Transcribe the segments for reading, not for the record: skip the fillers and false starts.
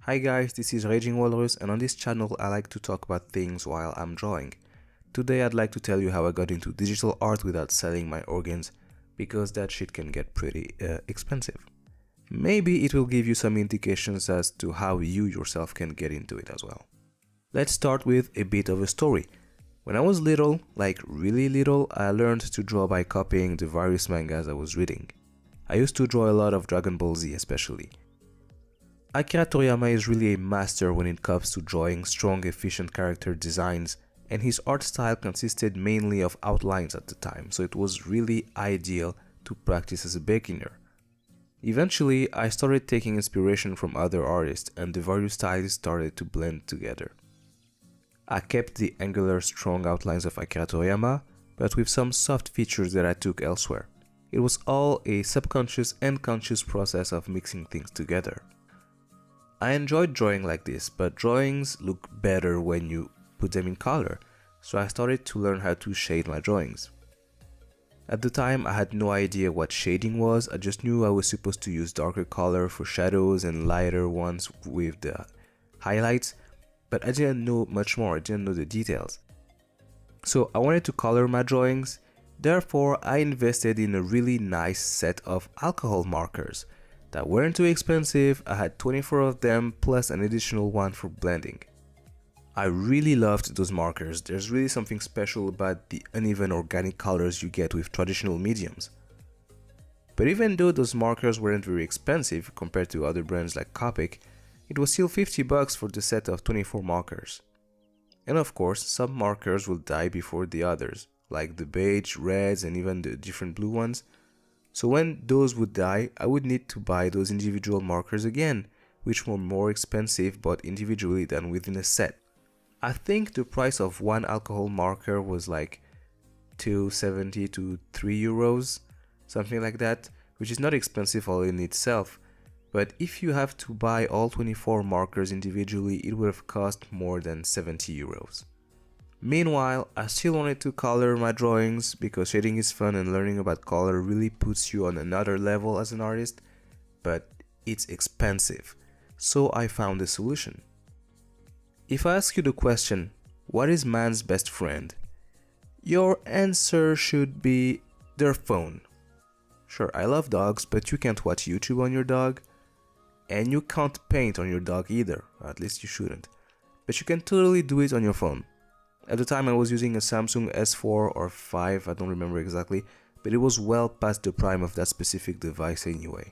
Hi guys, this is Raging Walrus, and on this channel I like to talk about things while I'm drawing. Today I'd like to tell you how I got into digital art without selling my organs, because that shit can get pretty expensive. Maybe it will give you some indications as to how you yourself can get into it as well. Let's start with a bit of a story. When I was little, like really little, I learned to draw by copying the various mangas I was reading. I used to draw a lot of Dragon Ball Z especially. Akira Toriyama is really a master when it comes to drawing strong, efficient character designs, and his art style consisted mainly of outlines at the time, so it was really ideal to practice as a beginner. Eventually, I started taking inspiration from other artists, and the various styles started to blend together. I kept the angular, strong outlines of Akira Toriyama, but with some soft features that I took elsewhere. It was all a subconscious and conscious process of mixing things together. I enjoyed drawing like this, but drawings look better when you put them in color, so I started to learn how to shade my drawings. At the time, I had no idea what shading was. I just knew I was supposed to use darker color for shadows and lighter ones with the highlights, but I didn't know much more. I didn't know the details. So I wanted to color my drawings, therefore I invested in a really nice set of alcohol markers that weren't too expensive. I had 24 of them plus an additional one for blending. I really loved those markers. There's really something special about the uneven organic colors you get with traditional mediums. But even though those markers weren't very expensive compared to other brands like Copic, it was still $50 for the set of 24 markers. And of course, some markers will die before the others, like the beige, reds, and even the different blue ones. So when those would die, I would need to buy those individual markers again, which were more expensive bought individually than within a set. I think the price of one alcohol marker was like €2.70 to €3, something like that, which is not expensive all in itself, but if you have to buy all 24 markers individually, it would have cost more than €70. Meanwhile, I still wanted to color my drawings because shading is fun and learning about color really puts you on another level as an artist, but it's expensive. So I found a solution. If I ask you the question, what is man's best friend? Your answer should be their phone. Sure, I love dogs, but you can't watch YouTube on your dog, and you can't paint on your dog either, or at least you shouldn't. But you can totally do it on your phone. At the time I was using a Samsung S4 or 5, I don't remember exactly, but it was well past the prime of that specific device anyway.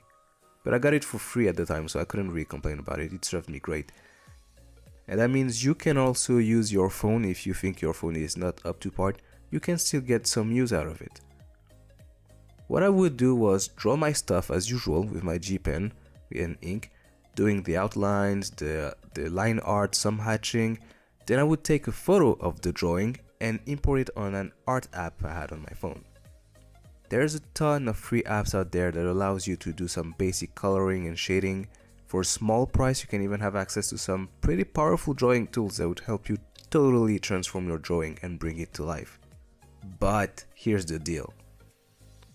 But I got it for free at the time, so I couldn't really complain about it. It served me great. And that means you can also use your phone. If you think your phone is not up to par, you can still get some use out of it. What I would do was draw my stuff as usual with my G pen and ink, doing the outlines, the line art, some hatching. Then I would take a photo of the drawing and import it on an art app I had on my phone. There's a ton of free apps out there that allows you to do some basic coloring and shading. For a small price, you can even have access to some pretty powerful drawing tools that would help you totally transform your drawing and bring it to life. But here's the deal.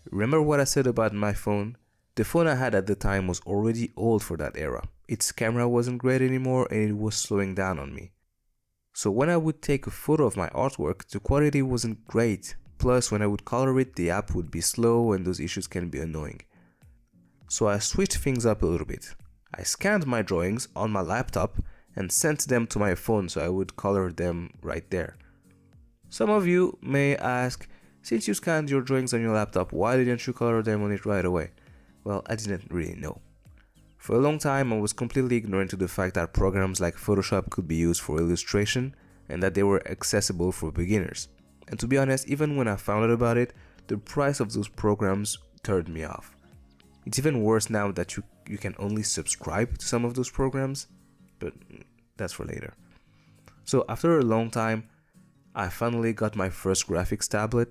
Remember what I said about my phone? The phone I had at the time was already old for that era. Its camera wasn't great anymore and it was slowing down on me. So when I would take a photo of my artwork, the quality wasn't great. Plus, when I would color it, the app would be slow and those issues can be annoying. So I switched things up a little bit. I scanned my drawings on my laptop and sent them to my phone so I would color them right there. Some of you may ask, since you scanned your drawings on your laptop, why didn't you color them on it right away? Well, I didn't really know. For a long time, I was completely ignorant to the fact that programs like Photoshop could be used for illustration and that they were accessible for beginners. And to be honest, even when I found out about it, the price of those programs turned me off. It's even worse now that you can only subscribe to some of those programs, but that's for later. So after a long time, I finally got my first graphics tablet.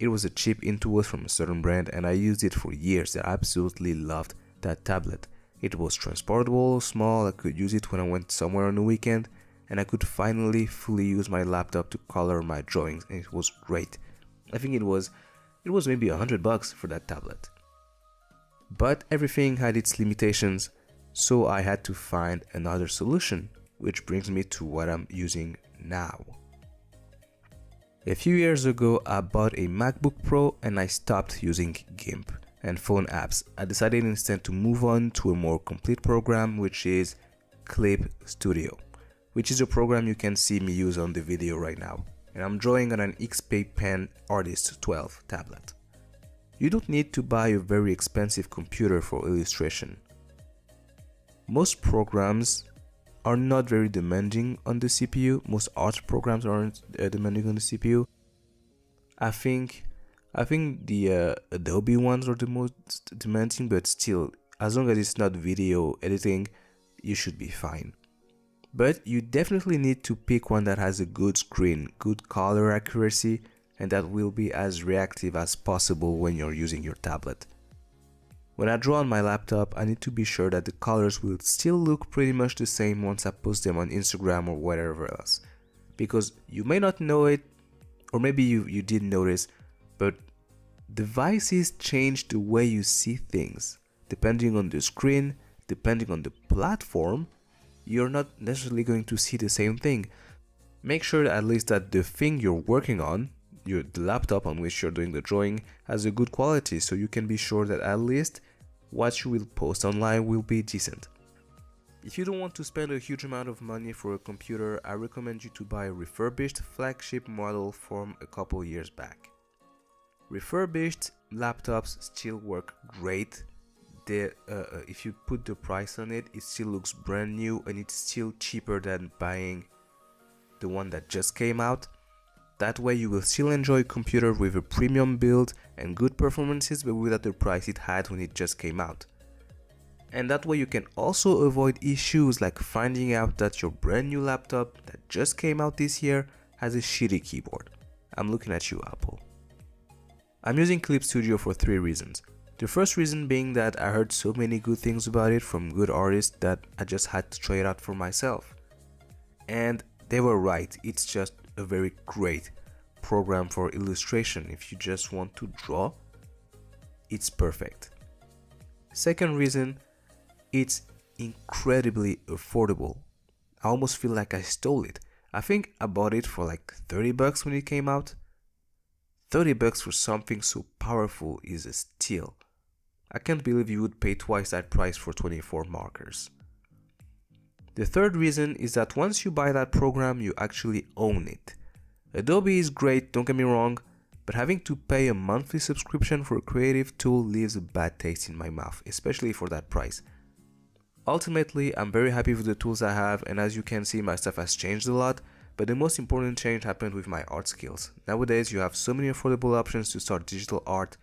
It was a cheap Intuos from a certain brand and I used it for years. I absolutely loved that tablet. It was transportable, small, I could use it when I went somewhere on the weekend, and I could finally fully use my laptop to color my drawings, and it was great. I think it was maybe $100 for that tablet. But everything had its limitations. So I had to find another solution, which brings me to what I'm using now. A few years ago, I bought a MacBook Pro and I stopped using GIMP and phone apps. I decided instead to move on to a more complete program, which is Clip Studio, which is a program you can see me use on the video right now. And I'm drawing on an XP Pen Artist 12 tablet. You don't need to buy a very expensive computer for illustration. Most programs are not very demanding on the CPU. Most art programs aren't demanding on the CPU. I think the Adobe ones are the most demanding, but still, as long as it's not video editing, you should be fine. But you definitely need to pick one that has a good screen, good color accuracy, and that will be as reactive as possible when you're using your tablet. When I draw on my laptop, I need to be sure that the colors will still look pretty much the same once I post them on Instagram or whatever else. Because you may not know it, or maybe you did notice, but devices change the way you see things. Depending on the screen, depending on the platform, you're not necessarily going to see the same thing. Make sure at least that the thing you're working on, the laptop on which you're doing the drawing, has a good quality, so you can be sure that at least what you will post online will be decent. If you don't want to spend a huge amount of money for a computer, I recommend you to buy a refurbished flagship model from a couple years back. Refurbished laptops still work great. If you put the price on it, it still looks brand new and it's still cheaper than buying the one that just came out. That way you will still enjoy a computer with a premium build and good performances, but without the price it had when it just came out. And that way you can also avoid issues like finding out that your brand new laptop that just came out this year has a shitty keyboard. I'm looking at you, Apple. I'm using Clip Studio for 3 reasons. The first reason being that I heard so many good things about it from good artists that I just had to try it out for myself. And they were right, it's just a very great program for illustration. If you just want to draw, it's perfect. Second reason, it's incredibly affordable. I almost feel like I stole it. I think I bought it for like $30 when it came out. $30 for something so powerful is a steal. I can't believe you would pay twice that price for 24 markers. The third reason is that once you buy that program, you actually own it. Adobe is great, don't get me wrong, but having to pay a monthly subscription for a creative tool leaves a bad taste in my mouth, especially for that price. Ultimately, I'm very happy with the tools I have, and as you can see, my stuff has changed a lot, but the most important change happened with my art skills. Nowadays, you have so many affordable options to start digital art.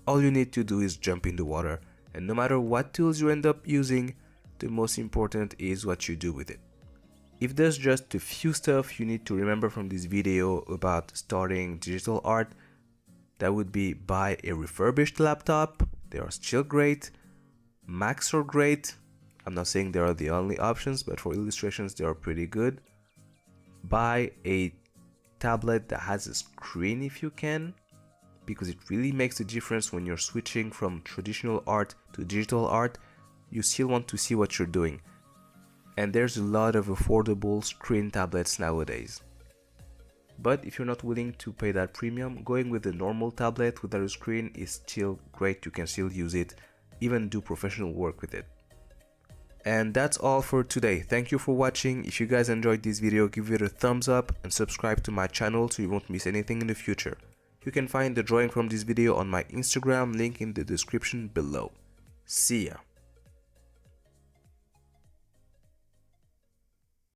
All you need to do is jump in the water, and no matter what tools you end up using, the most important is what you do with it. If there's just a few stuff you need to remember from this video about starting digital art, that would be buy a refurbished laptop. They are still great. Macs are great. I'm not saying they are the only options, but for illustrations they are pretty good. Buy a tablet that has a screen if you can, because it really makes a difference when you're switching from traditional art to digital art. You still want to see what you're doing. And there's a lot of affordable screen tablets nowadays. But if you're not willing to pay that premium, going with a normal tablet without a screen is still great. You can still use it, even do professional work with it. And that's all for today. Thank you for watching. If you guys enjoyed this video, give it a thumbs up and subscribe to my channel so you won't miss anything in the future. You can find the drawing from this video on my Instagram, link in the description below. See ya.